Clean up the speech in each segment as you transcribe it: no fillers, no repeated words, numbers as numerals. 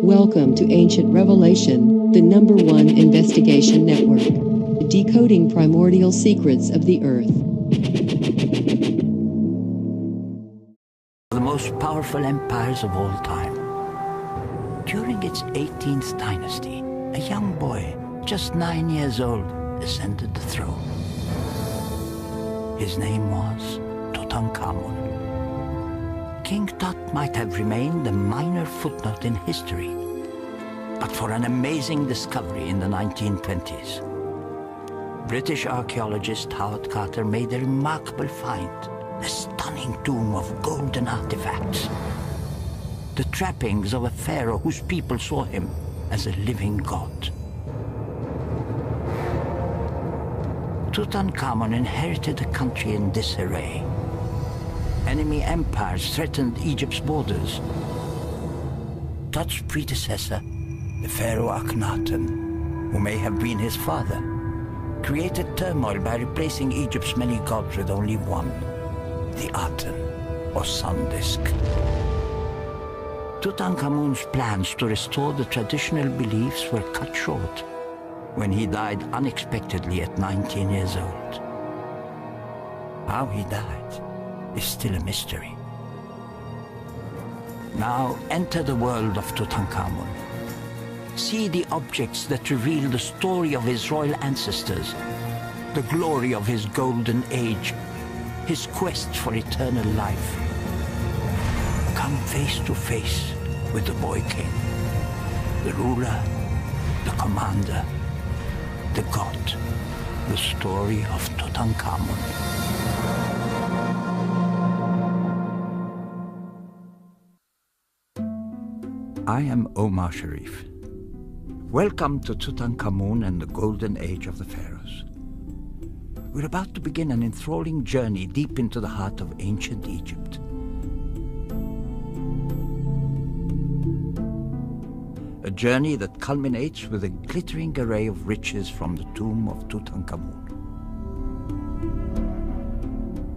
Welcome to Ancient Revelation, the #1 investigation network, decoding primordial secrets of the Earth. The most powerful empires of all time. During its 18th dynasty, a young boy, just 9 years old, ascended the throne. His name was Tutankhamen. King Tut might have remained a minor footnote in history, but for an amazing discovery in the 1920s. British archaeologist Howard Carter made a remarkable find, a stunning tomb of golden artifacts. The trappings of a pharaoh whose people saw him as a living god. Tutankhamen inherited a country in disarray. Enemy empires threatened Egypt's borders. Tut's predecessor, the Pharaoh Akhenaten, who may have been his father, created turmoil by replacing Egypt's many gods with only one, the Aten, or sun disk. Tutankhamun's plans to restore the traditional beliefs were cut short when he died unexpectedly at 19 years old. How he died is still a mystery. Now enter the world of Tutankhamun. See the objects that reveal the story of his royal ancestors, the glory of his golden age, his quest for eternal life. Come face to face with the boy king, the ruler, the commander, the god, the story of Tutankhamun. I am Omar Sharif. Welcome to Tutankhamun and the Golden Age of the Pharaohs. We're about to begin an enthralling journey deep into the heart of ancient Egypt. A journey that culminates with a glittering array of riches from the tomb of Tutankhamun.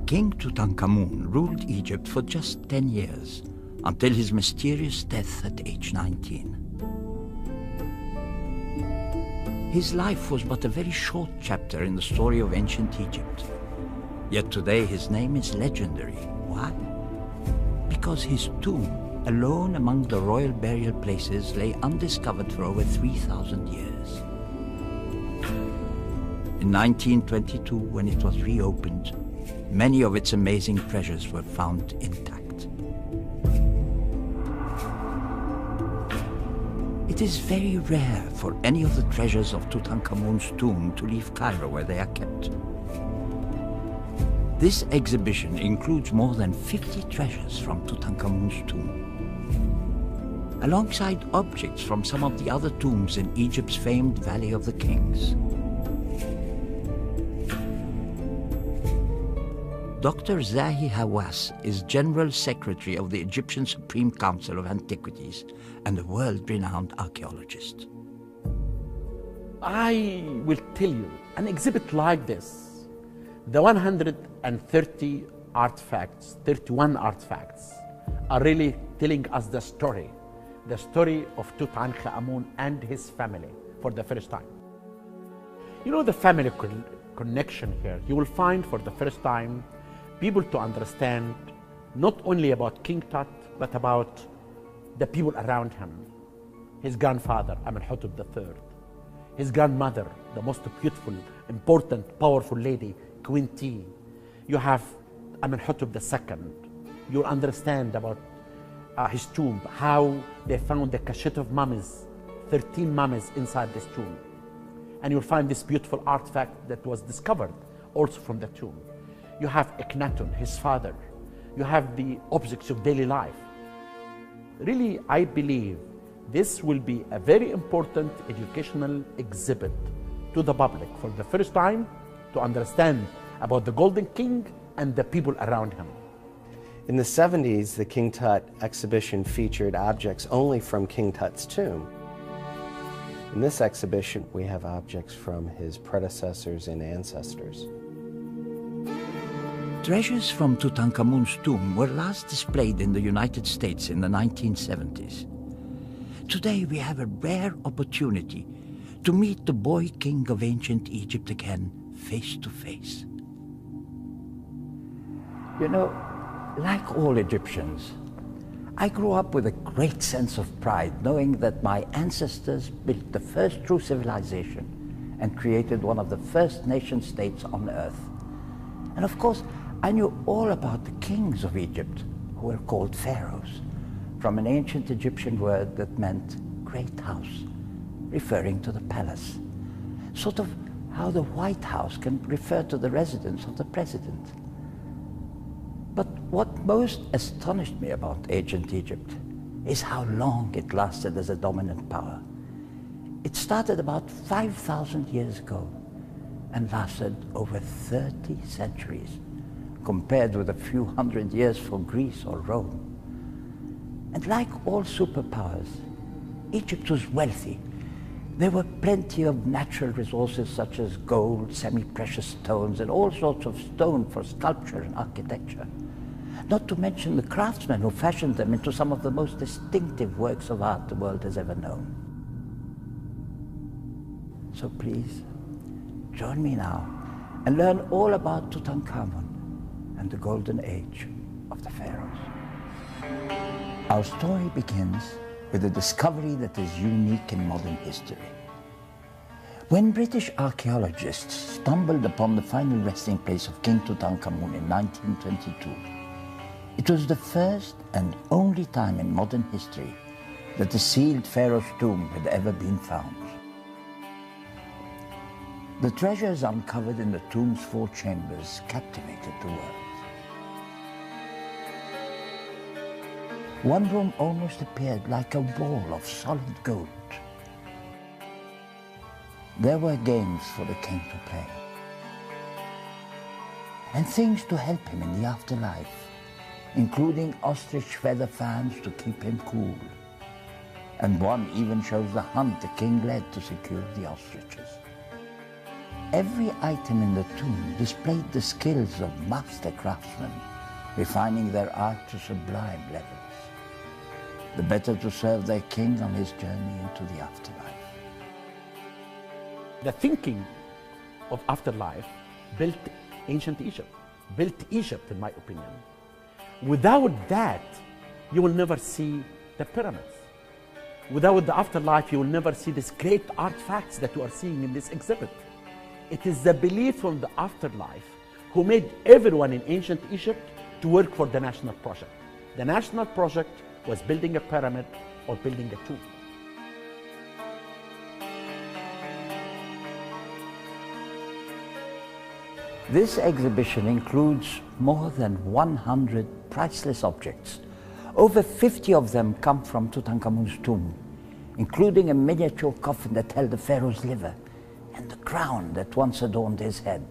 King Tutankhamun ruled Egypt for just 10 years, until his mysterious death at age 19. His life was but a very short chapter in the story of ancient Egypt. Yet today his name is legendary. Why? Because his tomb, alone among the royal burial places, lay undiscovered for over 3,000 years. In 1922, when it was reopened, many of its amazing treasures were found intact. It is very rare for any of the treasures of Tutankhamun's tomb to leave Cairo, where they are kept. This exhibition includes more than 50 treasures from Tutankhamun's tomb, alongside objects from some of the other tombs in Egypt's famed Valley of the Kings. Dr. Zahi Hawass is General Secretary of the Egyptian Supreme Council of Antiquities and a world-renowned archaeologist. I will tell you, an exhibit like this, the 130 artifacts, 31 artifacts, are really telling us the story of Tutankhamun and his family for the first time. You know, the family connection here, you will find for the first time people to understand not only about King Tut, but about the people around him. His grandfather, Amenhotep III. His grandmother, the most beautiful, important, powerful lady, Queen T. You have Amenhotep II. You'll understand about his tomb, how they found the cachet of mummies, 13 mummies inside this tomb. And you'll find this beautiful artifact that was discovered also from the tomb. You have Akhenaten, his father. You have the objects of daily life. Really, I believe this will be a very important educational exhibit to the public for the first time to understand about the Golden King and the people around him. In the 70s, the King Tut exhibition featured objects only from King Tut's tomb. In this exhibition, we have objects from his predecessors and ancestors. Treasures from Tutankhamun's tomb were last displayed in the United States in the 1970s. Today we have a rare opportunity to meet the boy king of ancient Egypt again, face to face. You know, like all Egyptians, I grew up with a great sense of pride, knowing that my ancestors built the first true civilization and created one of the first nation states on earth. And of course, I knew all about the kings of Egypt, who were called pharaohs, from an ancient Egyptian word that meant great house, referring to the palace. Sort of how the White House can refer to the residence of the president. But what most astonished me about ancient Egypt is how long it lasted as a dominant power. It started about 5,000 years ago and lasted over 30 centuries, compared with a few hundred years for Greece or Rome. And like all superpowers, Egypt was wealthy. There were plenty of natural resources such as gold, semi-precious stones, and all sorts of stone for sculpture and architecture. Not to mention the craftsmen who fashioned them into some of the most distinctive works of art the world has ever known. So please, join me now and learn all about Tutankhamen and the golden age of the pharaohs. Our story begins with a discovery that is unique in modern history. When British archaeologists stumbled upon the final resting place of King Tutankhamun in 1922, it was the first and only time in modern history that a sealed pharaoh's tomb had ever been found. The treasures uncovered in the tomb's 4 chambers captivated the world. One room almost appeared like a wall of solid gold. There were games for the king to play, and things to help him in the afterlife, including ostrich feather fans to keep him cool. And one even shows the hunt the king led to secure the ostriches. Every item in the tomb displayed the skills of master craftsmen, refining their art to sublime levels, the better to serve their king on his journey into the afterlife. The thinking of afterlife built ancient Egypt, built Egypt in my opinion. Without that, you will never see the pyramids. Without the afterlife, you will never see these great artifacts that you are seeing in this exhibit. It is the belief from the afterlife who made everyone in ancient Egypt to work for the national project. The national project was building a pyramid or building a tomb. This exhibition includes more than 100 priceless objects. Over 50 of them come from Tutankhamun's tomb, including a miniature coffin that held the pharaoh's liver and the crown that once adorned his head.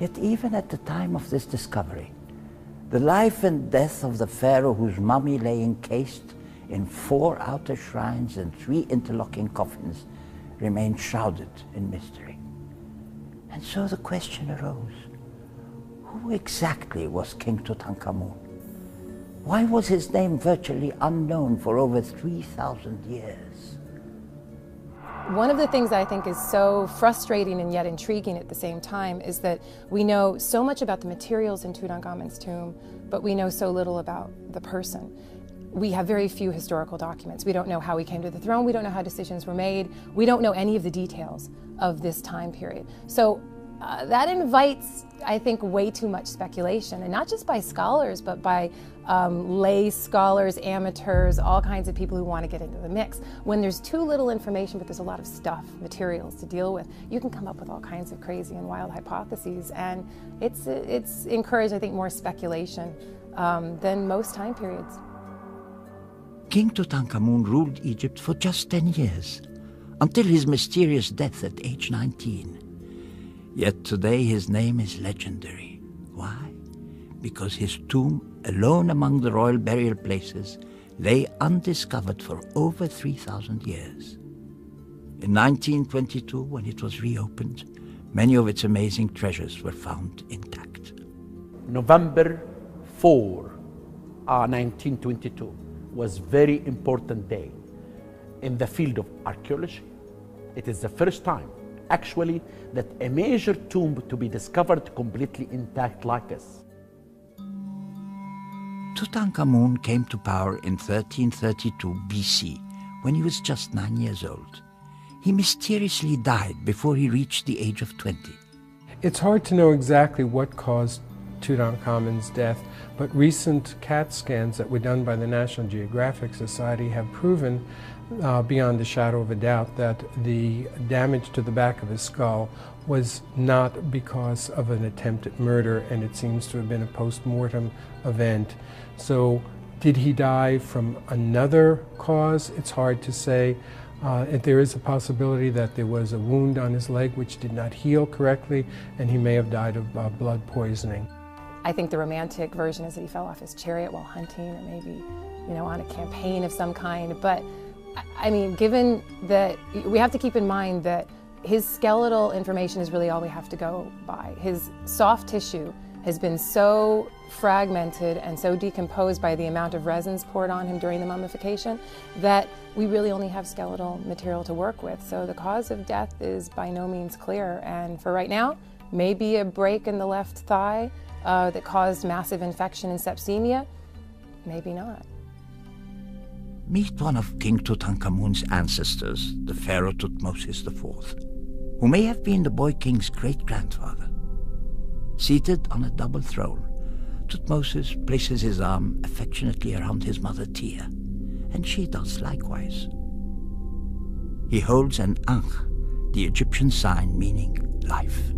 Yet even at the time of this discovery, the life and death of the pharaoh whose mummy lay encased in 4 outer shrines and 3 interlocking coffins remained shrouded in mystery. And so the question arose, who exactly was King Tutankhamun? Why was his name virtually unknown for over 3,000 years? One of the things I think is so frustrating and yet intriguing at the same time is that we know so much about the materials in Tutankhamun's tomb, but we know so little about the person. We have very few historical documents. We don't know how he came to the throne. We don't know how decisions were made. We don't know any of the details of this time period. So that invites, I think, way too much speculation, and not just by scholars, but by lay scholars, amateurs, all kinds of people who want to get into the mix. When there's too little information, but there's a lot of stuff, materials to deal with, you can come up with all kinds of crazy and wild hypotheses, and it's encouraged, I think, more speculation than most time periods. King Tutankhamun ruled Egypt for just 10 years, until his mysterious death at age 19. Yet today his name is legendary. Why? Because his tomb, alone among the royal burial places, lay undiscovered for over 3,000 years. In 1922, when it was reopened, many of its amazing treasures were found intact. November 4, 1922 was a very important day in the field of archaeology. It is the first time, actually, that a major tomb to be discovered completely intact like this. Tutankhamun came to power in 1332 BC when he was just 9 years old. He mysteriously died before he reached the age of 20. It's hard to know exactly what caused Tutankhamun's death, but recent CAT scans that were done by the National Geographic Society have proven beyond a shadow of a doubt that the damage to the back of his skull was not because of an attempted murder, and it seems to have been a post-mortem event. So did he die from another cause? It's hard to say. There is a possibility that there was a wound on his leg which did not heal correctly, and he may have died of blood poisoning. I think the romantic version is that he fell off his chariot while hunting, or maybe, on a campaign of some kind. But I mean, given that, we have to keep in mind that his skeletal information is really all we have to go by. His soft tissue has been so fragmented and so decomposed by the amount of resins poured on him during the mummification that we really only have skeletal material to work with. So the cause of death is by no means clear. And for right now, maybe a break in the left thigh that caused massive infection and sepsemia, maybe not. Meet one of King Tutankhamun's ancestors, the Pharaoh Thutmose IV, who may have been the boy king's great-grandfather. Seated on a double throne, Thutmose places his arm affectionately around his mother Tia, and she does likewise. He holds an ankh, the Egyptian sign meaning life.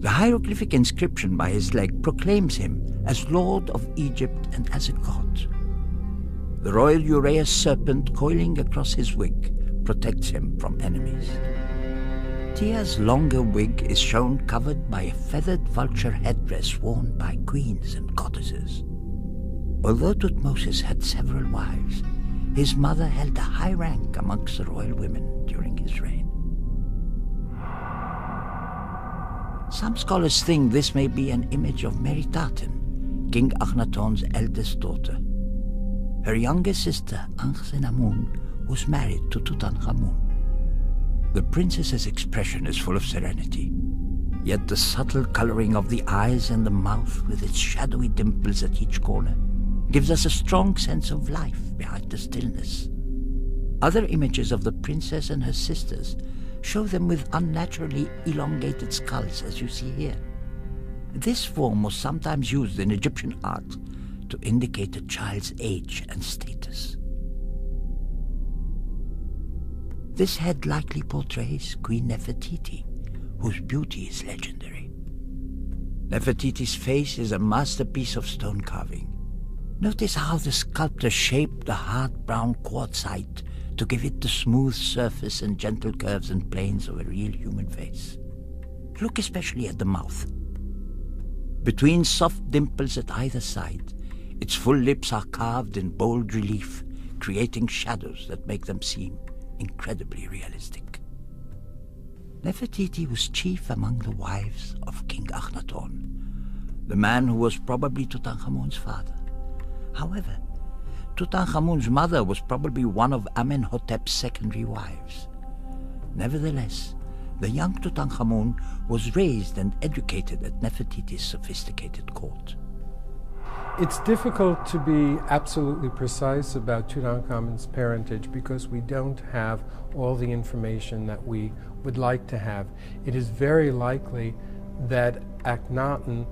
The hieroglyphic inscription by his leg proclaims him as Lord of Egypt and as a god. The royal Uraeus serpent coiling across his wig protects him from enemies. Tia's longer wig is shown covered by a feathered vulture headdress worn by queens and goddesses. Although Thutmose had several wives, his mother held a high rank amongst the royal women during his reign. Some scholars think this may be an image of Meritaten, King Akhenaton's eldest daughter. Her younger sister, Ankhenamun, was married to Tutankhamun. The princess's expression is full of serenity, yet the subtle coloring of the eyes and the mouth with its shadowy dimples at each corner gives us a strong sense of life behind the stillness. Other images of the princess and her sisters show them with unnaturally elongated skulls, as you see here. This form was sometimes used in Egyptian art to indicate a child's age and status. This head likely portrays Queen Nefertiti, whose beauty is legendary. Nefertiti's face is a masterpiece of stone carving. Notice how the sculptor shaped the hard brown quartzite to give it the smooth surface and gentle curves and planes of a real human face. Look especially at the mouth. Between soft dimples at either side, its full lips are carved in bold relief, creating shadows that make them seem incredibly realistic. Nefertiti was chief among the wives of King Akhenaton, the man who was probably Tutankhamun's father. However, Tutankhamun's mother was probably one of Amenhotep's secondary wives. Nevertheless, the young Tutankhamun was raised and educated at Nefertiti's sophisticated court. It's difficult to be absolutely precise about Tutankhamun's parentage because we don't have all the information that we would like to have. It is very likely that Akhenaten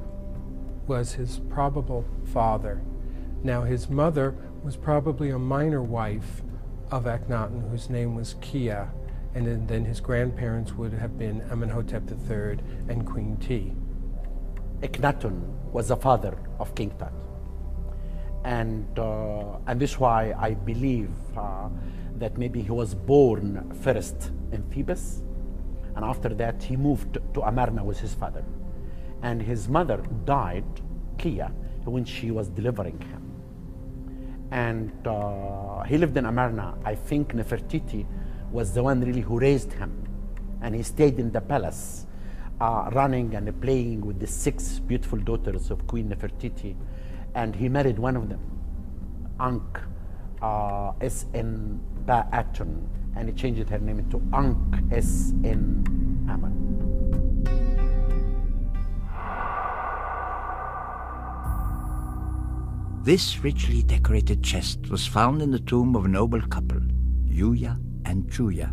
was his probable father. Now, his mother was probably a minor wife of Akhenaten, whose name was Kia, and then his grandparents would have been Amenhotep III and Queen Ti. Akhenaten was the father of King Tut. And this is why I believe that maybe he was born first in Thebes, and after that he moved to Amarna with his father. And his mother died, Kia, when she was delivering him. And he lived in Amarna. I think Nefertiti was the one really who raised him. And he stayed in the palace, running and playing with the 6 beautiful daughters of Queen Nefertiti. And he married one of them, Ankh, S.N. Ba'atun, and he changed her name into Ankh, S-N, Amen. This richly decorated chest was found in the tomb of a noble couple, Yuya and Chuya,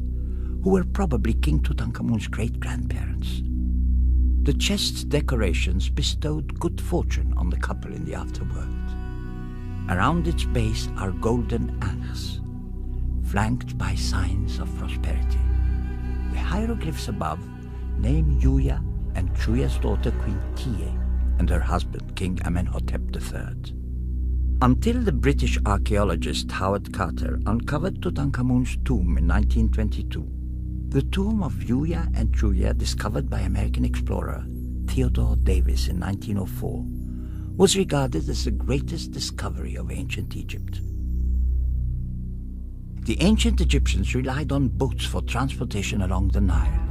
who were probably King Tutankhamun's great-grandparents. The chest's decorations bestowed good fortune on the couple in the afterworld. Around its base are golden ankhs, flanked by signs of prosperity. The hieroglyphs above name Yuya and Chuya's daughter Queen Tiye and her husband King Amenhotep III. Until the British archaeologist Howard Carter uncovered Tutankhamun's tomb in 1922, the tomb of Yuya and Chuya, discovered by American explorer Theodore Davis in 1904, was regarded as the greatest discovery of ancient Egypt. The ancient Egyptians relied on boats for transportation along the Nile.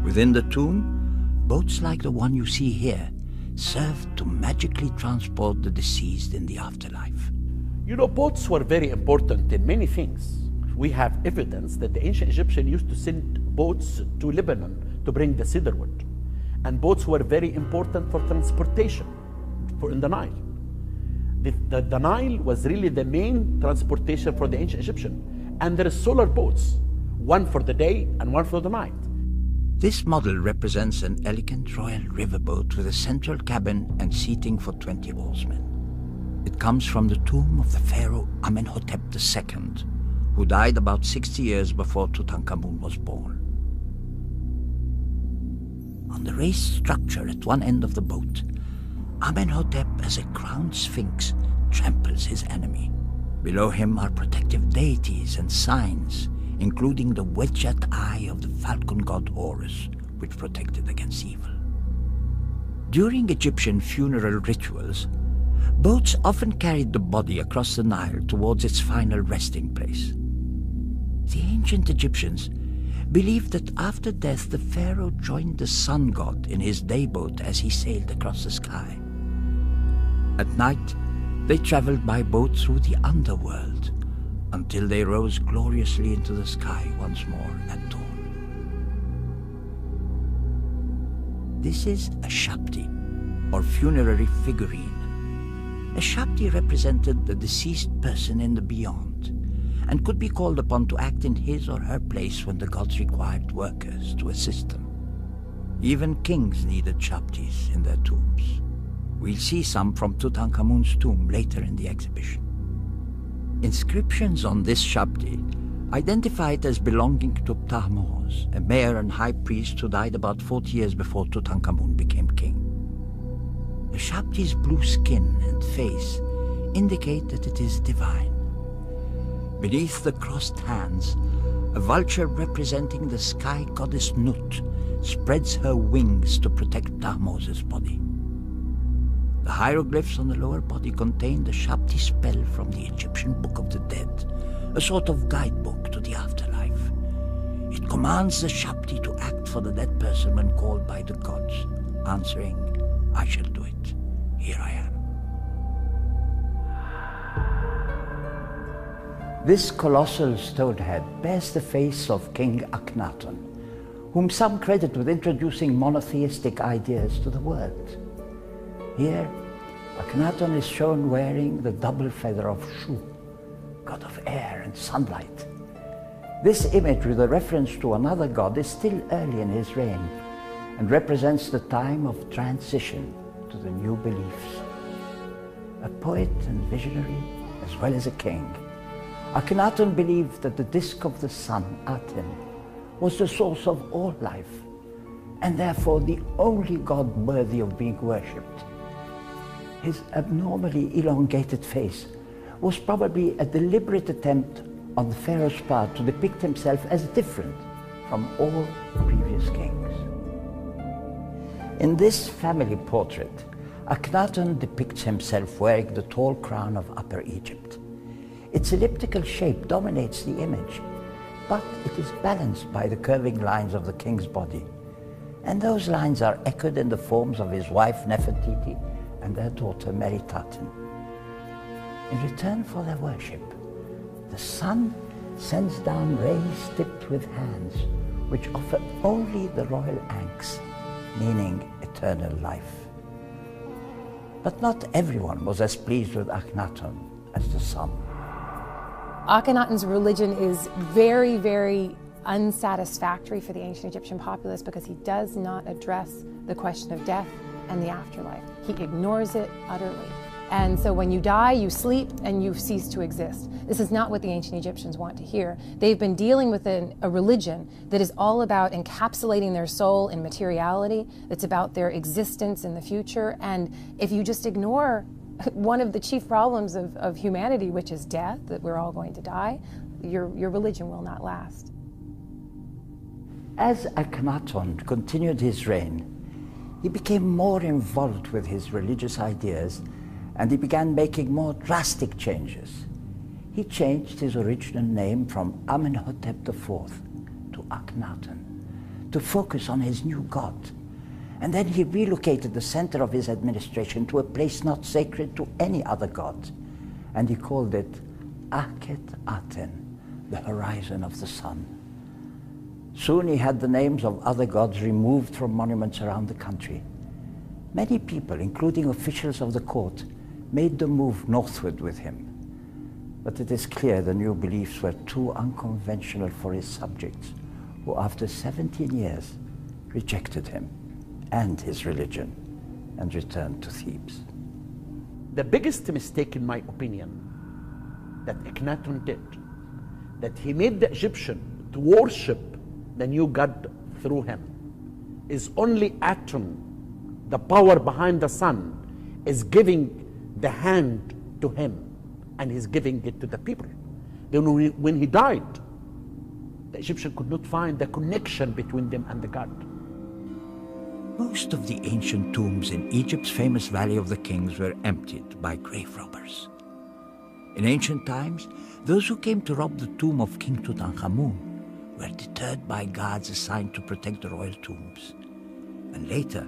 Within the tomb, boats like the one you see here served to magically transport the deceased in the afterlife. You know, boats were very important in many things. We have evidence that the ancient Egyptians used to send boats to Lebanon to bring the cedar wood. And boats were very important for transportation in the Nile. The Nile was really the main transportation for the ancient Egyptian. And there are solar boats, one for the day and one for the night. This model represents an elegant royal riverboat with a central cabin and seating for 20 oarsmen. It comes from the tomb of the Pharaoh Amenhotep II, who died about 60 years before Tutankhamun was born. On the raised structure at one end of the boat, Amenhotep, as a crowned sphinx, tramples his enemy. Below him are protective deities and signs, including the wedged eye of the falcon god Horus, which protected against evil. During Egyptian funeral rituals, boats often carried the body across the Nile towards its final resting place. The ancient Egyptians believed that after death the pharaoh joined the sun god in his dayboat as he sailed across the sky. At night, they traveled by boat through the underworld until they rose gloriously into the sky once more at dawn. This is a shabti, or funerary figurine. A shabti represented the deceased person in the beyond, and could be called upon to act in his or her place when the gods required workers to assist them. Even kings needed shabtis in their tombs. We'll see some from Tutankhamun's tomb later in the exhibition. Inscriptions on this shabti identify it as belonging to Thutmose, a mayor and high priest who died about 40 years before Tutankhamun became king. The shabti's blue skin and face indicate that it is divine. Beneath the crossed hands, a vulture representing the sky goddess Nut spreads her wings to protect Thutmose's body. The hieroglyphs on the lower body contain the shabti spell from the Egyptian Book of the Dead, a sort of guidebook to the afterlife. It commands the shabti to act for the dead person when called by the gods, answering, "I shall do it. Here I am." This colossal stone head bears the face of King Akhenaten, whom some credit with introducing monotheistic ideas to the world. Here, Akhenaten is shown wearing the double feather of Shu, god of air and sunlight. This image, with a reference to another god, is still early in his reign and represents the time of transition to the new beliefs. A poet and visionary, as well as a king, Akhenaten believed that the disk of the sun, Aten, was the source of all life, and therefore the only god worthy of being worshipped. His abnormally elongated face was probably a deliberate attempt on the pharaoh's part to depict himself as different from all previous kings. In this family portrait, Akhenaten depicts himself wearing the tall crown of Upper Egypt. Its elliptical shape dominates the image, but it is balanced by the curving lines of the king's body. And those lines are echoed in the forms of his wife Nefertiti and their daughter Meritaten. In return for their worship, the sun sends down rays tipped with hands, which offer only the royal ankhs, meaning eternal life. But not everyone was as pleased with Akhenaten as the sun. Akhenaten's religion is very, very unsatisfactory for the ancient Egyptian populace because he does not address the question of death and the afterlife. He ignores it utterly. And so when you die, you sleep and you cease to exist. This is not what the ancient Egyptians want to hear. They've been dealing with a religion that is all about encapsulating their soul in materiality, that's about their existence in the future. And if you just ignore one of the chief problems of humanity, which is death, that we're all going to die, your religion will not last. As Akhenaten continued his reign, he became more involved with his religious ideas, and he began making more drastic changes. He changed his original name from Amenhotep IV to Akhenaten to focus on his new god. And then he relocated the center of his administration to a place not sacred to any other god. And he called it Akhet-Aten, the horizon of the sun. Soon he had the names of other gods removed from monuments around the country. Many people, including officials of the court, made the move northward with him. But it is clear the new beliefs were too unconventional for his subjects, who after 17 years rejected him and his religion and returned to Thebes. The biggest mistake, in my opinion, that Akhenaten did, that he made the Egyptian to worship the new god through him, is only Aten, the power behind the sun, is giving the hand to him, and he's giving it to the people. Then when he died, the Egyptian could not find the connection between them and the god. Most of the ancient tombs in Egypt's famous Valley of the Kings were emptied by grave robbers. In ancient times, those who came to rob the tomb of King Tutankhamun were deterred by guards assigned to protect the royal tombs. And later,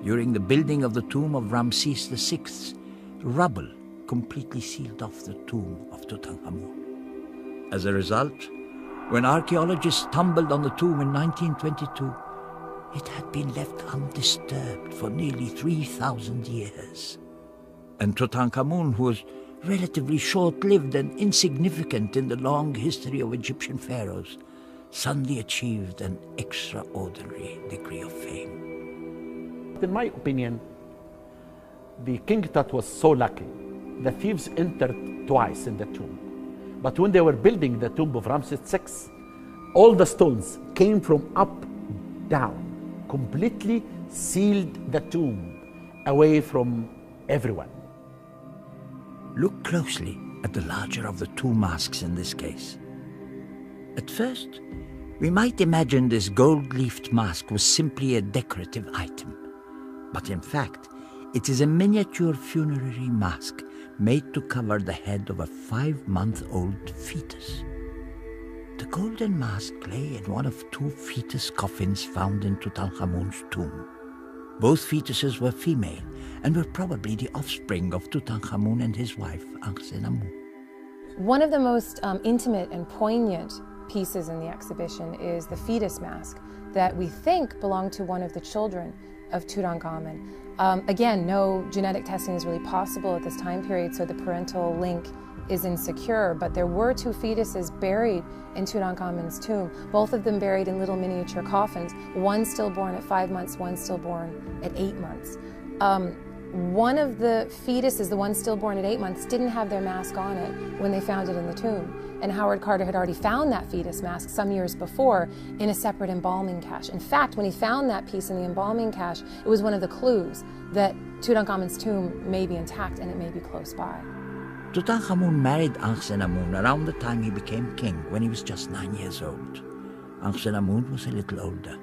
during the building of the tomb of Ramses VI, rubble completely sealed off the tomb of Tutankhamun. As a result, when archaeologists stumbled on the tomb in 1922, it had been left undisturbed for nearly 3,000 years. And Tutankhamun, who was relatively short-lived and insignificant in the long history of Egyptian pharaohs, suddenly achieved an extraordinary degree of fame. In my opinion, the King Tut was so lucky. The thieves entered twice in the tomb. But when they were building the tomb of Ramses VI, all the stones came from up down, completely sealed the tomb away from everyone. Look closely at the larger of the two masks in this case. At first, we might imagine this gold-leafed mask was simply a decorative item. But in fact, it is a miniature funerary mask made to cover the head of a 5-month-old fetus. The golden mask lay in one of 2 fetus coffins found in Tutankhamun's tomb. Both fetuses were female and were probably the offspring of Tutankhamun and his wife, Ankhenamun. One of the most intimate and poignant pieces in the exhibition is the fetus mask that we think belonged to one of the children of Tutankhamen. Again, no genetic testing is really possible at this time period, so the parental link is insecure, but there were 2 fetuses buried in Tutankhamen's tomb, both of them buried in little miniature coffins, one stillborn at 5 months, one stillborn at 8 months. One of the fetuses, the one stillborn at 8 months, didn't have their mask on it when they found it in the tomb. And Howard Carter had already found that fetus mask some years before in a separate embalming cache. In fact, when he found that piece in the embalming cache, it was one of the clues that Tutankhamen's tomb may be intact and it may be close by. Tutankhamun married Ankhenamun around the time he became king, when he was just 9 years old. Ankhenamun was a little older.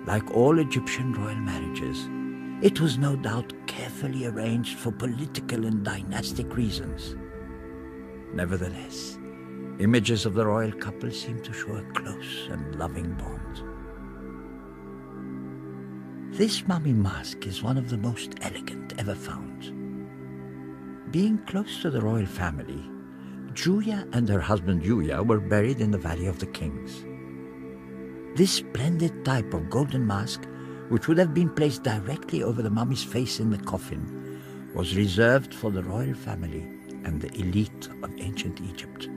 Like all Egyptian royal marriages, it was no doubt carefully arranged for political and dynastic reasons. Nevertheless, images of the royal couple seem to show a close and loving bond. This mummy mask is one of the most elegant ever found. Being close to the royal family, Juya and her husband Yuya were buried in the Valley of the Kings. This splendid type of golden mask, which would have been placed directly over the mummy's face in the coffin, was reserved for the royal family and the elite of ancient Egypt.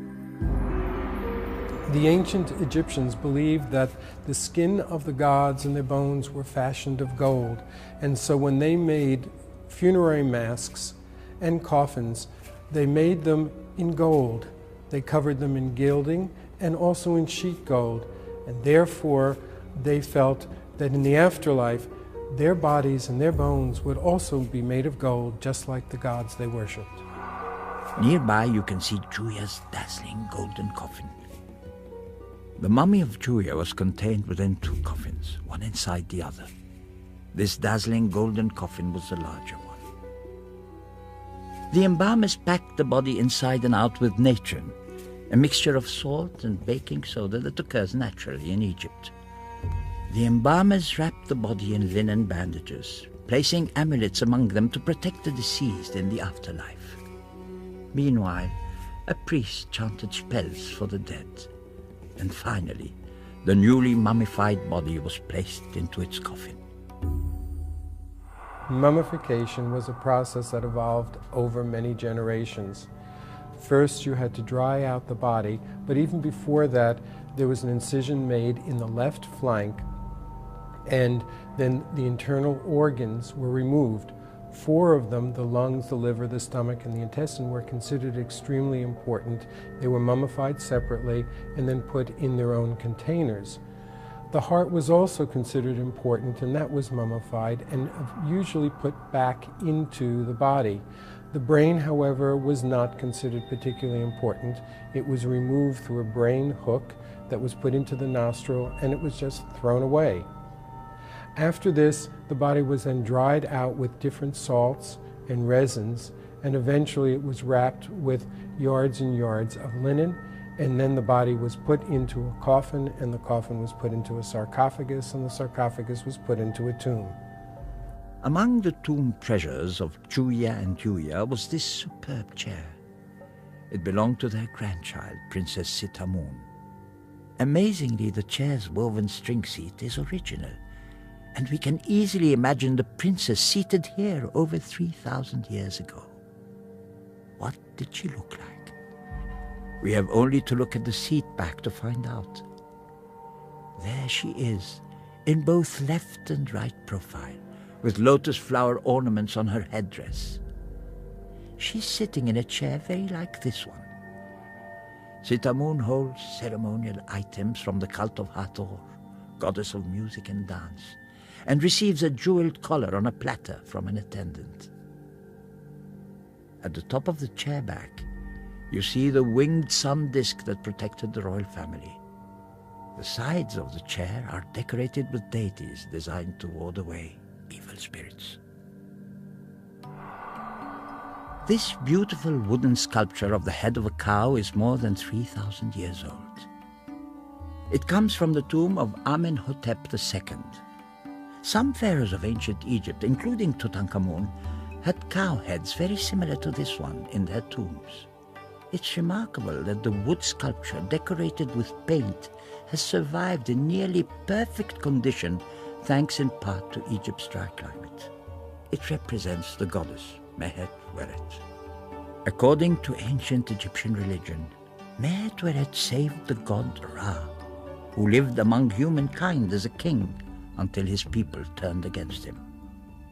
The ancient Egyptians believed that the skin of the gods and their bones were fashioned of gold, and so when they made funerary masks and coffins, they made them in gold. They covered them in gilding and also in sheet gold, and therefore they felt that in the afterlife their bodies and their bones would also be made of gold, just like the gods they worshipped. Nearby you can see Juya's dazzling golden coffin. The mummy of Juya was contained within two coffins, one inside the other. This dazzling golden coffin was the larger one. The embalmers packed the body inside and out with natron, a mixture of salt and baking soda that occurs naturally in Egypt. The embalmers wrapped the body in linen bandages, placing amulets among them to protect the deceased in the afterlife. Meanwhile, a priest chanted spells for the dead. And finally, the newly mummified body was placed into its coffin. Mummification was a process that evolved over many generations. First, you had to dry out the body, but even before that, there was an incision made in the left flank, and then the internal organs were removed. 4 of them, the lungs, the liver, the stomach, and the intestine, were considered extremely important. They were mummified separately and then put in their own containers. The heart was also considered important, and that was mummified and usually put back into the body. The brain, however, was not considered particularly important. It was removed through a brain hook that was put into the nostril, and it was just thrown away. After this, the body was then dried out with different salts and resins, and eventually it was wrapped with yards and yards of linen, and then the body was put into a coffin, and the coffin was put into a sarcophagus, and the sarcophagus was put into a tomb. Among the tomb treasures of Juya and Yuya was this superb chair. It belonged to their grandchild, Princess Sitamun. Amazingly, the chair's woven string seat is original, and we can easily imagine the princess seated here over 3,000 years ago. What did she look like? We have only to look at the seat back to find out. There she is, in both left and right profile, with lotus flower ornaments on her headdress. She's sitting in a chair very like this one. Sitamun holds ceremonial items from the cult of Hathor, goddess of music and dance, and receives a jeweled collar on a platter from an attendant. At the top of the chair back, you see the winged sun disk that protected the royal family. The sides of the chair are decorated with deities designed to ward away evil spirits. This beautiful wooden sculpture of the head of a cow is more than 3,000 years old. It comes from the tomb of Amenhotep II. Some pharaohs of ancient Egypt, including Tutankhamen, had cow heads very similar to this one in their tombs. It's remarkable that the wood sculpture decorated with paint has survived in nearly perfect condition thanks in part to Egypt's dry climate. It represents the goddess Mehet Weret. According to ancient Egyptian religion, Mehet Weret saved the god Ra, who lived among humankind as a king until his people turned against him.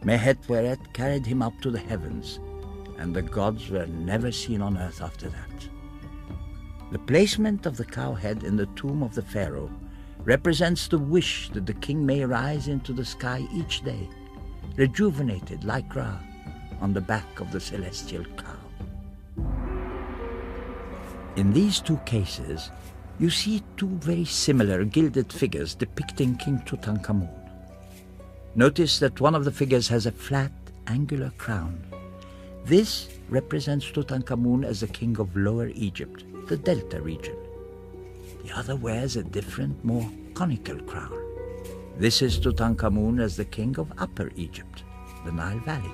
Mehet Weret carried him up to the heavens, and the gods were never seen on earth after that. The placement of the cow head in the tomb of the pharaoh represents the wish that the king may rise into the sky each day, rejuvenated like Ra, on the back of the celestial cow. In these two cases, you see two very similar gilded figures depicting King Tutankhamun. Notice that one of the figures has a flat, angular crown. This represents Tutankhamun as the king of Lower Egypt, the Delta region. The other wears a different, more conical crown. This is Tutankhamun as the king of Upper Egypt, the Nile Valley.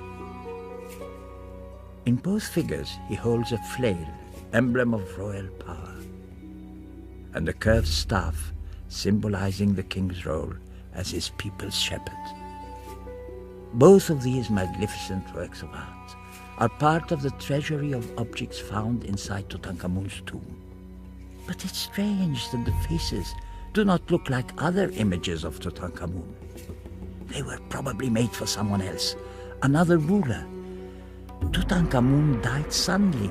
In both figures, he holds a flail emblem of royal power, and the curved staff symbolizing the king's role as his people's shepherd. Both of these magnificent works of art are part of the treasury of objects found inside Tutankhamun's tomb. But it's strange that the faces do not look like other images of Tutankhamun. They were probably made for someone else, another ruler. Tutankhamun died suddenly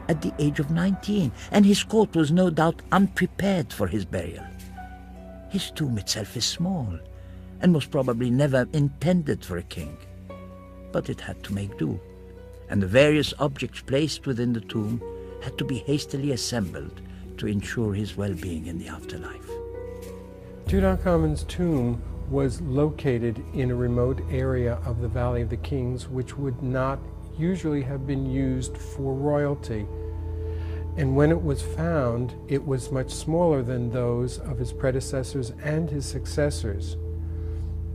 at the age of 19, and his court was no doubt unprepared for his burial. His tomb itself is small, and was probably never intended for a king. But it had to make do, and the various objects placed within the tomb had to be hastily assembled to ensure his well-being in the afterlife. Tutankhamun's tomb was located in a remote area of the Valley of the Kings, which would not usually have been used for royalty. And when it was found, it was much smaller than those of his predecessors and his successors.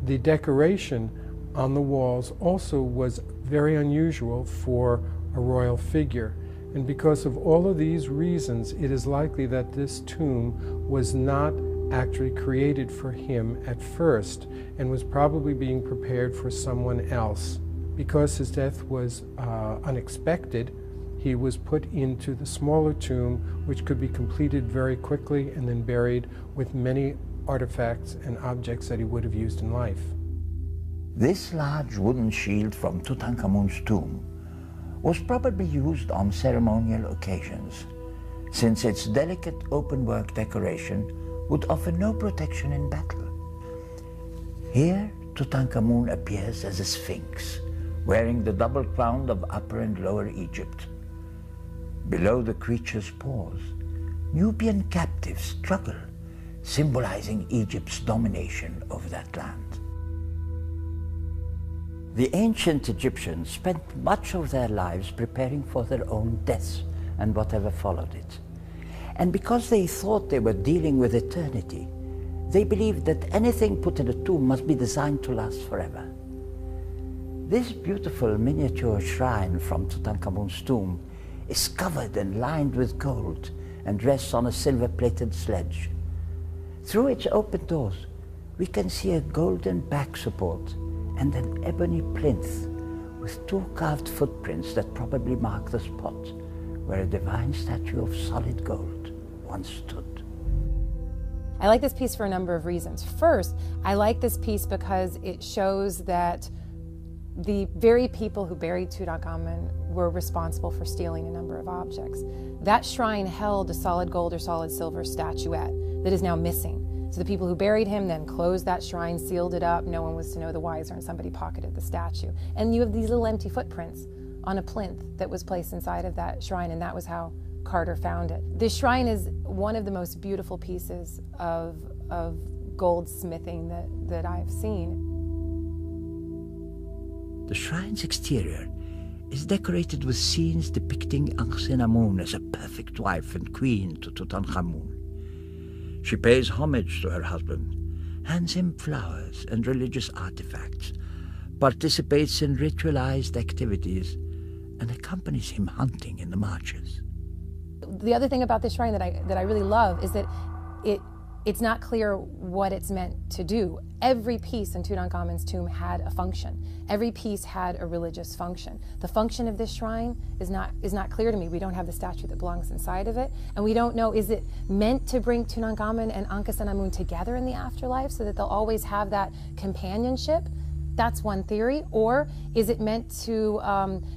The decoration on the walls also was very unusual for a royal figure. And because of all of these reasons, it is likely that this tomb was not actually created for him at first and was probably being prepared for someone else. Because his death was unexpected, he was put into the smaller tomb, which could be completed very quickly and then buried with many artifacts and objects that he would have used in life. This large wooden shield from Tutankhamun's tomb was probably used on ceremonial occasions, since its delicate open-work decoration would offer no protection in battle. Here, Tutankhamun appears as a sphinx, wearing the double crown of Upper and Lower Egypt. Below the creature's paws, Nubian captives struggle, symbolizing Egypt's domination over that land. The ancient Egyptians spent much of their lives preparing for their own deaths and whatever followed it. And because they thought they were dealing with eternity, they believed that anything put in a tomb must be designed to last forever. This beautiful miniature shrine from Tutankhamun's tomb is covered and lined with gold and rests on a silver-plated sledge. Through its open doors, we can see a golden back support and an ebony plinth with two carved footprints that probably mark the spot where a divine statue of solid gold once stood. I like this piece for a number of reasons. First, I like this piece because it shows that the very people who buried Tutankhamun were responsible for stealing a number of objects. That shrine held a solid gold or solid silver statuette that is now missing. So the people who buried him then closed that shrine, sealed it up, no one was to know the wiser, and somebody pocketed the statue. And you have these little empty footprints on a plinth that was placed inside of that shrine, and that was how Carter found it. This shrine is one of the most beautiful pieces of goldsmithing that I've seen. The shrine's exterior is decorated with scenes depicting Ankhesenamun as a perfect wife and queen to Tutankhamun. She pays homage to her husband, hands him flowers and religious artifacts, participates in ritualized activities, and accompanies him hunting in the marches. The other thing about this shrine that I really love is that it's not clear what it's meant to do. Every piece in Tutankhamun's tomb had a function. Every piece had a religious function. The function of this shrine is not clear to me. We don't have the statue that belongs inside of it, and we don't know, is it meant to bring Tutankhamun and Ankhesenamun together in the afterlife so that they'll always have that companionship? That's one theory. Or is it meant to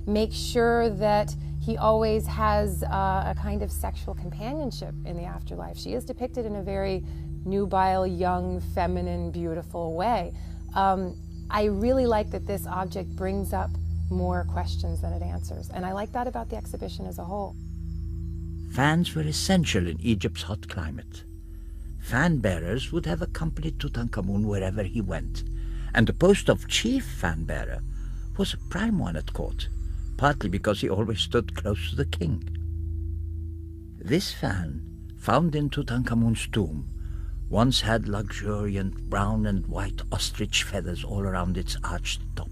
make sure that he always has a kind of sexual companionship in the afterlife? She is depicted in a very nubile, young, feminine, beautiful way. I really like that this object brings up more questions than it answers, and I like that about the exhibition as a whole. Fans were essential in Egypt's hot climate. Fan bearers would have accompanied Tutankhamun wherever he went, and the post of chief fan bearer was a prime one at court, partly because he always stood close to the king. This fan, found in Tutankhamun's tomb, once had luxuriant brown and white ostrich feathers all around its arched top.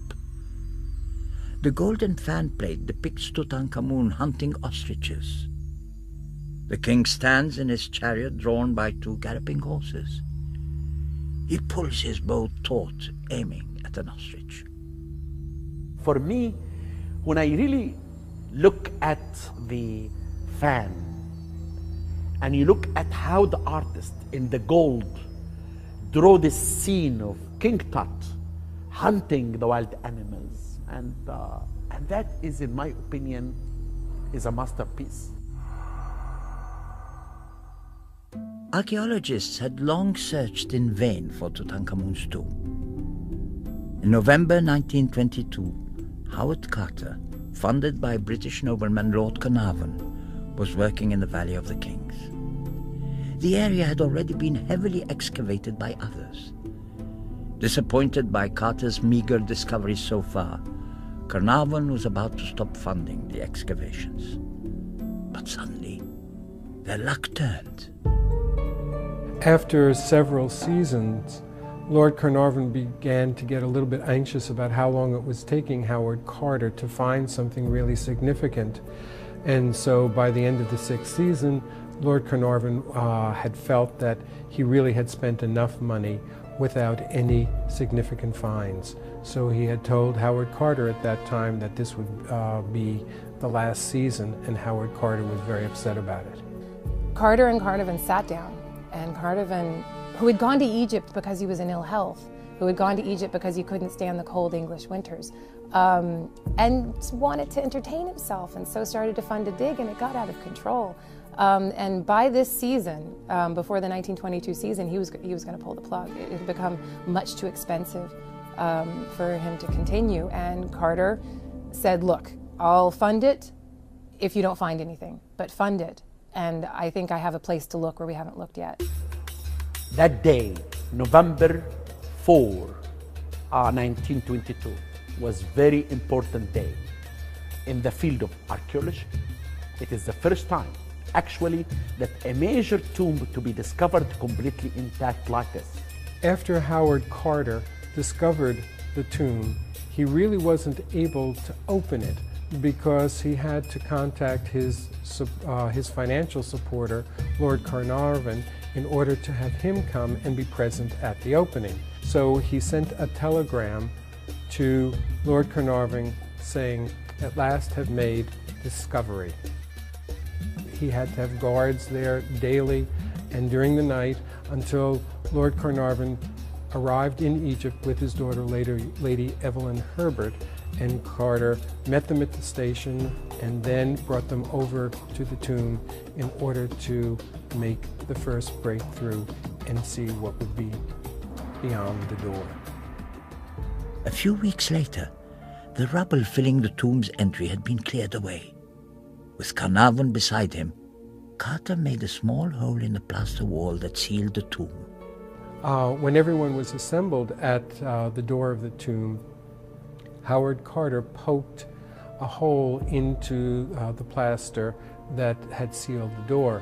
The golden fan plate depicts Tutankhamun hunting ostriches. The king stands in his chariot drawn by 2 galloping horses. He pulls his bow taut, aiming at an ostrich. For me, when I really look at the fan, and you look at how the artist in the gold draw this scene of King Tut hunting the wild animals, and that is, in my opinion, is a masterpiece. Archaeologists had long searched in vain for Tutankhamun's tomb. In November 1922, Howard Carter, funded by British nobleman Lord Carnarvon, was working in the Valley of the Kings. The area had already been heavily excavated by others. Disappointed by Carter's meager discoveries so far, Carnarvon was about to stop funding the excavations. But suddenly, their luck turned. After several seasons, Lord Carnarvon began to get a little bit anxious about how long it was taking Howard Carter to find something really significant. And so by the end of the 6th season, Lord Carnarvon had felt that he really had spent enough money without any significant finds. So he had told Howard Carter at that time that this would be the last season, and Howard Carter was very upset about it. Carter and Carnarvon sat down, and Carnarvon, who had gone to Egypt because he was in ill health, who had gone to Egypt because he couldn't stand the cold English winters, and wanted to entertain himself, and so started to fund a dig, and it got out of control. And by this season, before the 1922 season, he was going to pull the plug. It had become much too expensive for him to continue, and Carter said, look, I'll fund it if you don't find anything, but fund it. And I think I have a place to look where we haven't looked yet. That day, November 4, 1922, was very important day in the field of archaeology. It is the first time, actually, that a major tomb to be discovered completely intact like this. After Howard Carter discovered the tomb, he really wasn't able to open it because he had to contact his financial supporter, Lord Carnarvon, in order to have him come and be present at the opening. So he sent a telegram to Lord Carnarvon saying, at last have made discovery. He had to have guards there daily and during the night until Lord Carnarvon arrived in Egypt with his daughter, Lady Evelyn Herbert, and Carter met them at the station and then brought them over to the tomb in order to make the first breakthrough and see what would be beyond the door. A few weeks later, the rubble filling the tomb's entry had been cleared away. With Carnarvon beside him, Carter made a small hole in the plaster wall that sealed the tomb. When everyone was assembled at the door of the tomb, Howard Carter poked a hole into the plaster that had sealed the door.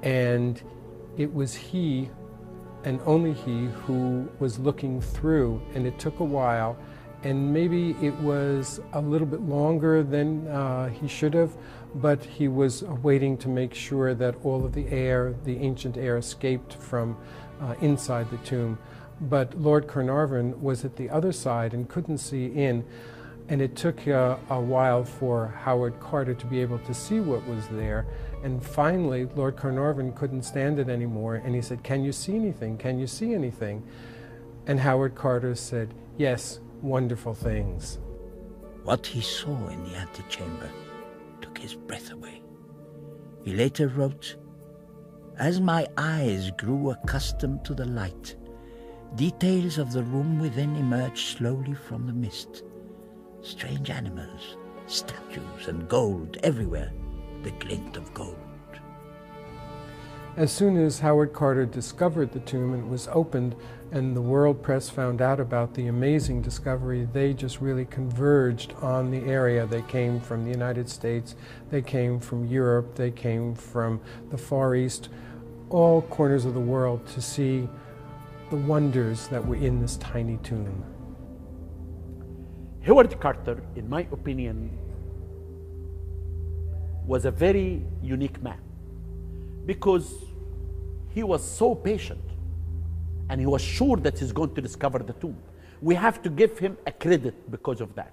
And it was he, and only he, who was looking through, and it took a while, and maybe it was a little bit longer than he should have, but he was waiting to make sure that all of the air, the ancient air, escaped from inside the tomb. But Lord Carnarvon was at the other side and couldn't see in, and it took a while for Howard Carter to be able to see what was there. And finally, Lord Carnarvon couldn't stand it anymore, and he said, "Can you see anything? Can you see anything?" And Howard Carter said, "Yes, wonderful things." What he saw in the antechamber took his breath away. He later wrote, "As my eyes grew accustomed to the light, details of the room within emerged slowly from the mist. Strange animals, statues, and gold everywhere, the glint of gold." As soon as Howard Carter discovered the tomb and it was opened and the world press found out about the amazing discovery, they just really converged on the area. They came from the United States, they came from Europe, they came from the Far East, all corners of the world to see the wonders that were in this tiny tomb. Howard Carter, in my opinion, was a very unique man. because he was so patient and he was sure that he's going to discover the tomb. We have to give him a credit because of that.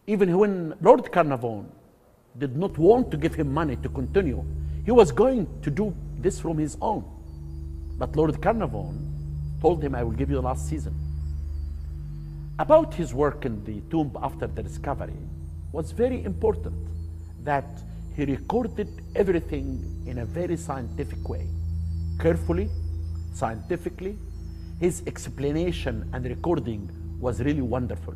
Even when Lord Carnarvon did not want to give him money to continue, he was going to do this from his own. But Lord Carnarvon told him, I will give you the last season. About his work in the tomb after the discovery was very important, that he recorded everything in a very scientific way, carefully, scientifically. His explanation and recording was really wonderful.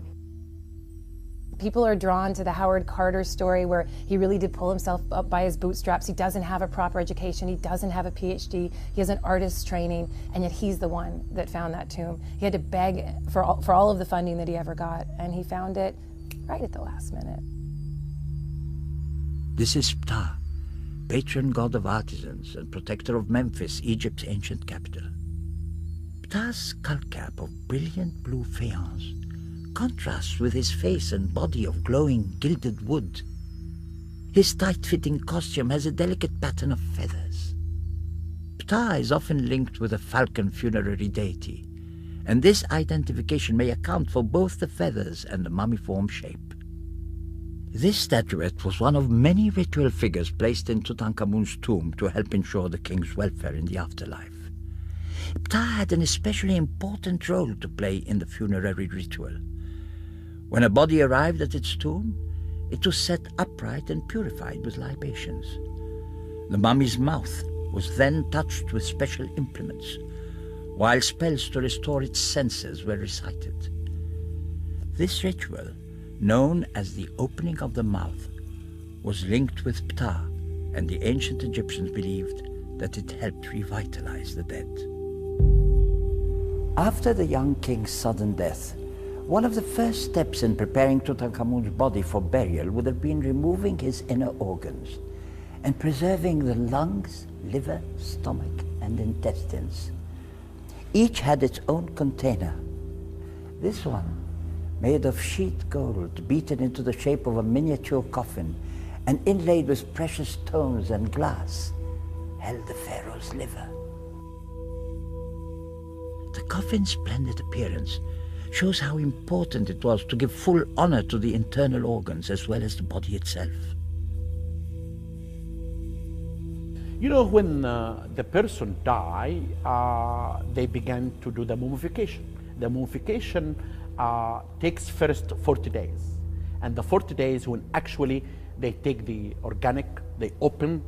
People are drawn to the Howard Carter story where he really did pull himself up by his bootstraps. He doesn't have a proper education. He doesn't have a PhD. He has an artist's training, and yet he's the one that found that tomb. He had to beg for all of the funding that he ever got, and he found it right at the last minute. This is Ptah, patron god of artisans and protector of Memphis, Egypt's ancient capital. Ptah's skull cap of brilliant blue faience contrasts with his face and body of glowing gilded wood. His tight-fitting costume has a delicate pattern of feathers. Ptah is often linked with a falcon funerary deity, and this identification may account for both the feathers and the mummiform shape. This statuette was one of many ritual figures placed in Tutankhamun's tomb to help ensure the king's welfare in the afterlife. Ptah had an especially important role to play in the funerary ritual. When a body arrived at its tomb, it was set upright and purified with libations. The mummy's mouth was then touched with special implements, while spells to restore its senses were recited. This ritual, known as the opening of the mouth, was linked with Ptah, and the ancient Egyptians believed that it helped revitalize the dead. After the young king's sudden death, one of the first steps in preparing Tutankhamun's body for burial would have been removing his inner organs and preserving the lungs, liver, stomach, and intestines. Each had its own container. This one, made of sheet gold, beaten into the shape of a miniature coffin and inlaid with precious stones and glass, held the pharaoh's liver. The coffin's splendid appearance shows how important it was to give full honor to the internal organs as well as the body itself. You know, when the person died, they began to do the mummification. The mummification takes first 40 days. And the 40 days when actually they take the organic, they open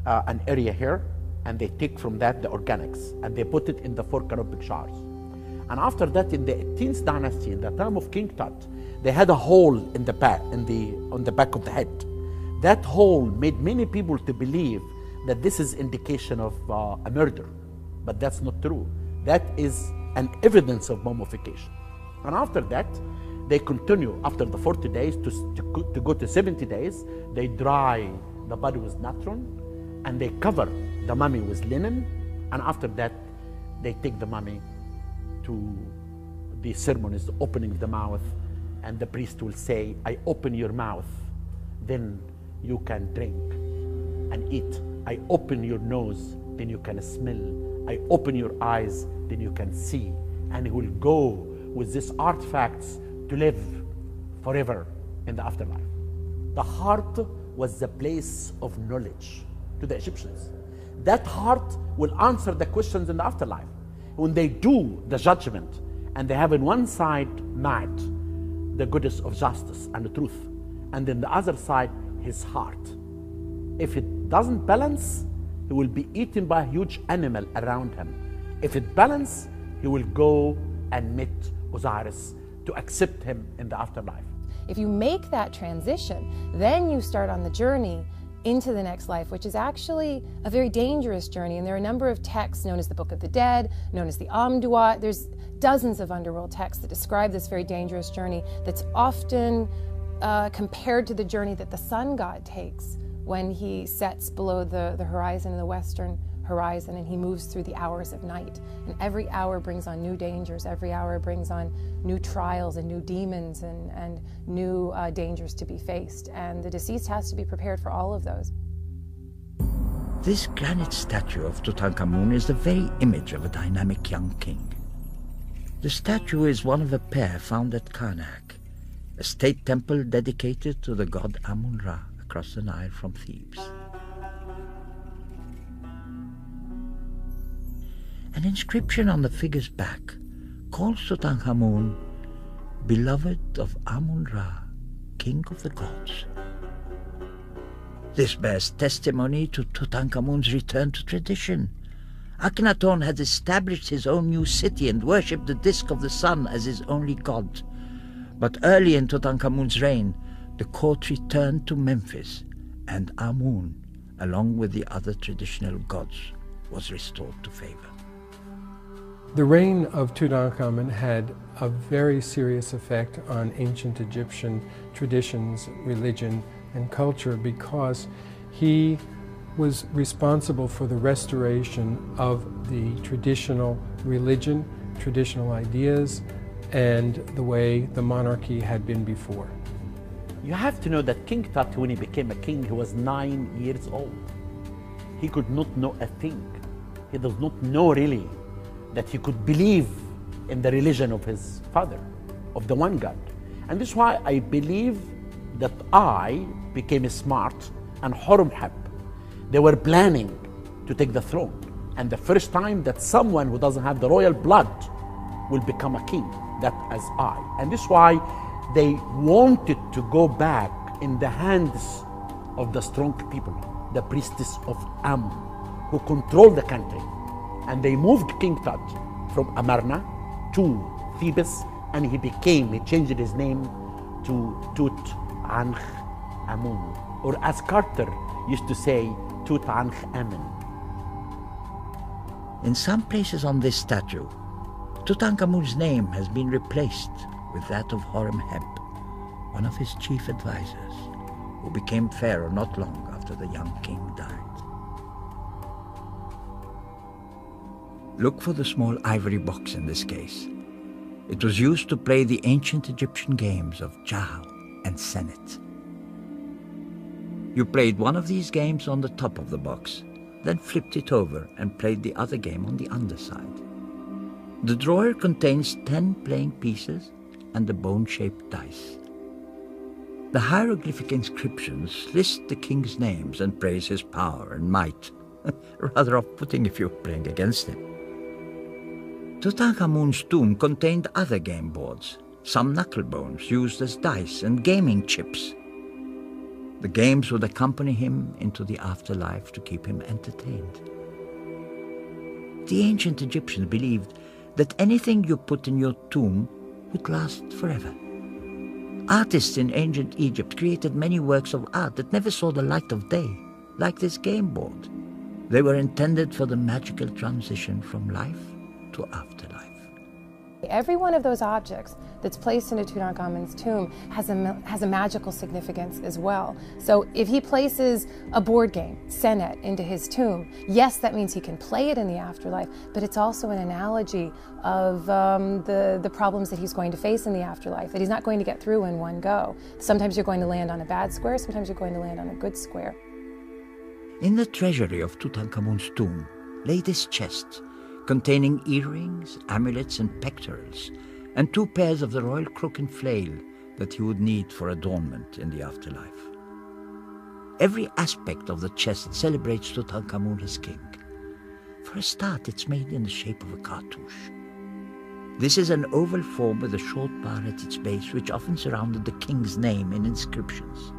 an area here, and they take from that the organics, and they put it in the 4 canopic jars. And after that, in the 18th dynasty, in the time of King Tut, they had a hole in the back, on the back of the head. That hole made many people to believe that this is indication of a murder, but that's not true. That is an evidence of mummification. And after that, they continue after the 40 days to go to 70 days. They dry the body with natron, and they cover the mummy with linen, and after that, they take the mummy to the ceremonies, the opening of the mouth, and the priest will say, I open your mouth, then you can drink and eat. I open your nose, then you can smell. I open your eyes, then you can see. And he will go with these artifacts to live forever in the afterlife. The heart was the place of knowledge to the Egyptians. That heart will answer the questions in the afterlife. When they do the judgment, and they have in one side Ma'at, the goddess of justice and the truth, and then the other side, his heart. If it doesn't balance, he will be eaten by a huge animal around him. If it balances, he will go and meet Osiris to accept him in the afterlife. If you make that transition, then you start on the journey into the next life, which is actually a very dangerous journey. And there are a number of texts known as the Book of the Dead, known as the Amduat. There's dozens of underworld texts that describe this very dangerous journey that's often compared to the journey that the sun god takes when he sets below the horizon in the western horizon, and he moves through the hours of night. And every hour brings on new dangers. Every hour brings on new trials and new demons and new dangers to be faced. And the deceased has to be prepared for all of those. This granite statue of Tutankhamun is the very image of a dynamic young king. The statue is one of a pair found at Karnak, a state temple dedicated to the god Amun-Ra across the Nile from Thebes. An inscription on the figure's back calls Tutankhamun beloved of Amun-Ra, king of the gods. This bears testimony to Tutankhamun's return to tradition. Akhenaton had established his own new city and worshipped the disk of the sun as his only god. But early in Tutankhamun's reign, the court returned to Memphis, and Amun, along with the other traditional gods, was restored to favor. The reign of Tutankhamun had a very serious effect on ancient Egyptian traditions, religion, and culture because he was responsible for the restoration of the traditional religion, traditional ideas, and the way the monarchy had been before. You have to know that King Tut, when he became a king, he was 9 years old. He could not know a thing. He does not know really that he could believe in the religion of his father, of the one God. And this is why I believe that I became smart and Horemheb. They were planning to take the throne. And the first time that someone who doesn't have the royal blood will become a king, that as I. And this is why they wanted to go back in the hands of the strong people, the priestess of Amun, who controlled the country. And they moved King Tut from Amarna to Thebes, and he changed his name to Tutankhamun, or as Carter used to say, Tutankhamen. In some places on this statue, Tutankhamun's name has been replaced with that of Horemheb, one of his chief advisors, who became pharaoh not long after the young king died. Look for the small ivory box in this case. It was used to play the ancient Egyptian games of Jah and Senet. You played one of these games on the top of the box, then flipped it over and played the other game on the underside. The drawer contains 10 playing pieces and a bone-shaped dice. The hieroglyphic inscriptions list the king's names and praise his power and might. Rather off-putting if you're playing against him. Tutankhamun's tomb contained other game boards, some knuckle bones used as dice and gaming chips. The games would accompany him into the afterlife to keep him entertained. The ancient Egyptians believed that anything you put in your tomb would last forever. Artists in ancient Egypt created many works of art that never saw the light of day, like this game board. They were intended for the magical transition from life to afterlife. Every one of those objects that's placed into Tutankhamun's tomb has a magical significance as well. So if he places a board game, Senet, into his tomb, yes, that means he can play it in the afterlife, but it's also an analogy of the problems that he's going to face in the afterlife, that he's not going to get through in one go. Sometimes you're going to land on a bad square, sometimes you're going to land on a good square. In the treasury of Tutankhamun's tomb lay this chest, containing earrings, amulets, and pectorals, and 2 pairs of the royal crook and flail that he would need for adornment in the afterlife. Every aspect of the chest celebrates Tutankhamun as king. For a start, it's made in the shape of a cartouche. This is an oval form with a short bar at its base, which often surrounded the king's name in inscriptions.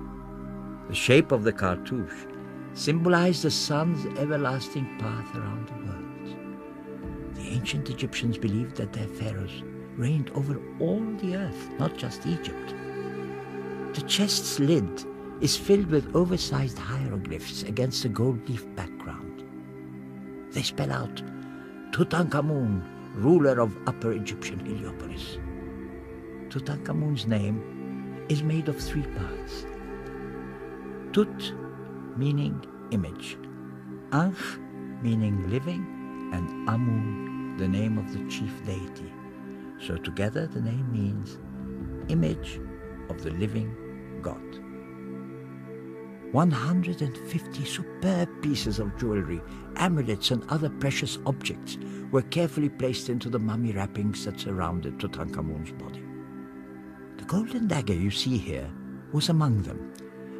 The shape of the cartouche symbolized the sun's everlasting path around the world. The ancient Egyptians believed that their pharaohs reigned over all the earth, not just Egypt. The chest's lid is filled with oversized hieroglyphs against a gold leaf background. They spell out Tutankhamun, ruler of Upper Egyptian Heliopolis. Tutankhamun's name is made of 3 parts. Tut, meaning image, Ankh, meaning living, and Amun, the name of the chief deity. So together the name means image of the living God. 150 superb pieces of jewelry, amulets and other precious objects were carefully placed into the mummy wrappings that surrounded Tutankhamun's body. The golden dagger you see here was among them,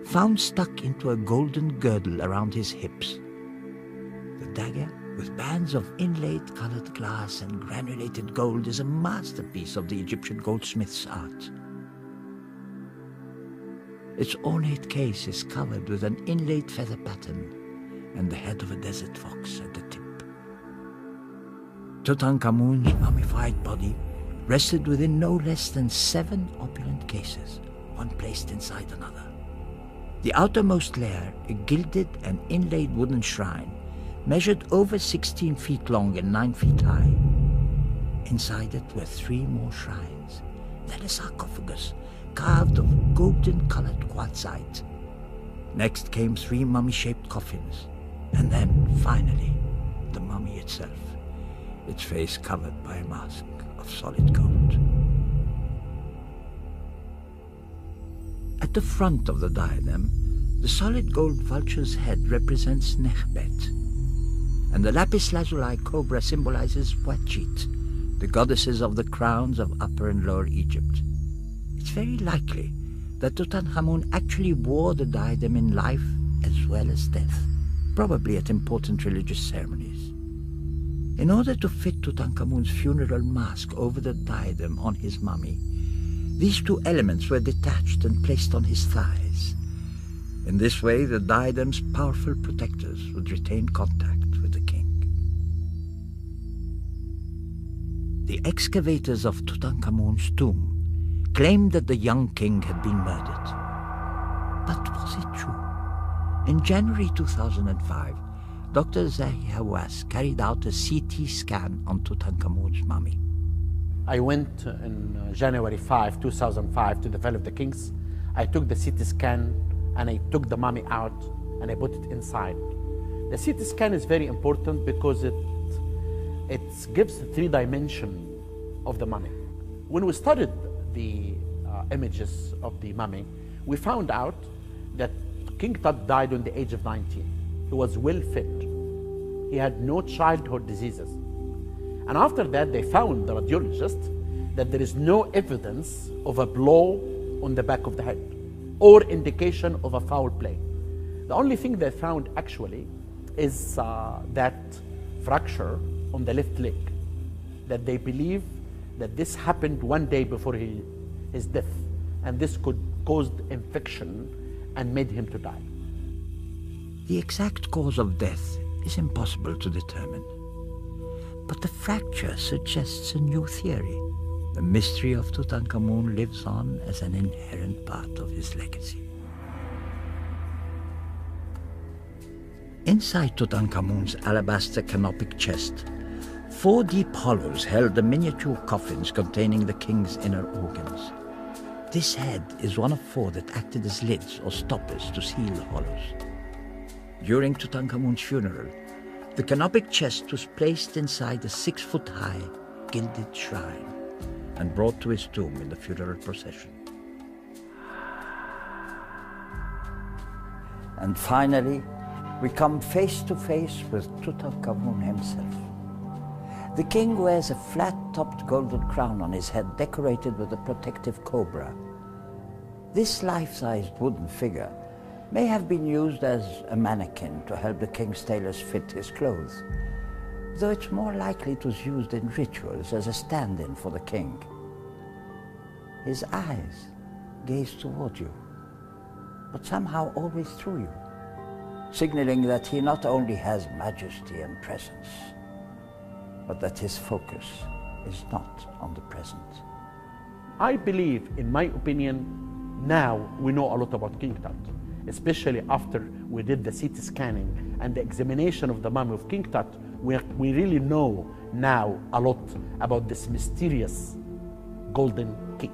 found stuck into a golden girdle around his hips. The dagger, with bands of inlaid colored glass and granulated gold, is a masterpiece of the Egyptian goldsmith's art. Its ornate case is covered with an inlaid feather pattern and the head of a desert fox at the tip. Tutankhamun's mummified body rested within no less than 7 opulent cases, one placed inside another. The outermost layer, a gilded and inlaid wooden shrine, measured over 16 feet long and 9 feet high. Inside it were 3 more shrines, then a sarcophagus carved of golden-colored quartzite. Next came 3 mummy-shaped coffins, and then, finally, the mummy itself, its face covered by a mask of solid gold. At the front of the diadem, the solid gold vulture's head represents Nekhbet, and the lapis lazuli cobra symbolizes Wachit, the goddesses of the crowns of Upper and Lower Egypt. It's very likely that Tutankhamun actually wore the diadem in life as well as death, probably at important religious ceremonies. In order to fit Tutankhamun's funeral mask over the diadem on his mummy, these 2 elements were detached and placed on his thighs. In this way, the diadem's powerful protectors would retain contact with the king. The excavators of Tutankhamun's tomb claimed that the young king had been murdered. But was it true? In January 2005, Dr. Zahi Hawass carried out a CT scan on Tutankhamun's mummy. I went in January 5, 2005 to develop the kings. I took the CT scan and I took the mummy out and I put it inside. The CT scan is very important because it gives the 3 dimension of the mummy. When we studied the images of the mummy, we found out that King Tut died on the age of 19. He was well fit. He had no childhood diseases. And after that, they found, the radiologist, that there is no evidence of a blow on the back of the head or indication of a foul play. The only thing they found actually is that fracture on the left leg, that they believe that this happened one day before his death, and this could cause infection and made him to die. The exact cause of death is impossible to determine, but the fracture suggests a new theory. The mystery of Tutankhamun lives on as an inherent part of his legacy. Inside Tutankhamun's alabaster canopic chest, 4 deep hollows held the miniature coffins containing the king's inner organs. This head is one of 4 that acted as lids or stoppers to seal the hollows. During Tutankhamun's funeral, the canopic chest was placed inside a 6-foot-high gilded shrine and brought to his tomb in the funeral procession. And finally, we come face to face with Tutankhamun himself. The king wears a flat-topped golden crown on his head decorated with a protective cobra. This life-sized wooden figure may have been used as a mannequin to help the king's tailors fit his clothes, though it's more likely it was used in rituals as a stand-in for the king. His eyes gaze toward you, but somehow always through you, signaling that he not only has majesty and presence, but that his focus is not on the present. I believe, in my opinion, now we know a lot about King Tut, especially after we did the CT scanning and the examination of the mummy of King Tut. We really know now a lot about this mysterious golden king.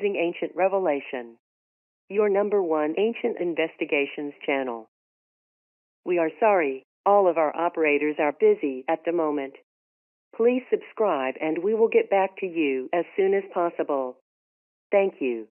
Exposing Ancient Revelation, your #1 ancient investigations channel. We are sorry, all of our operators are busy at the moment. Please subscribe and we will get back to you as soon as possible. Thank you.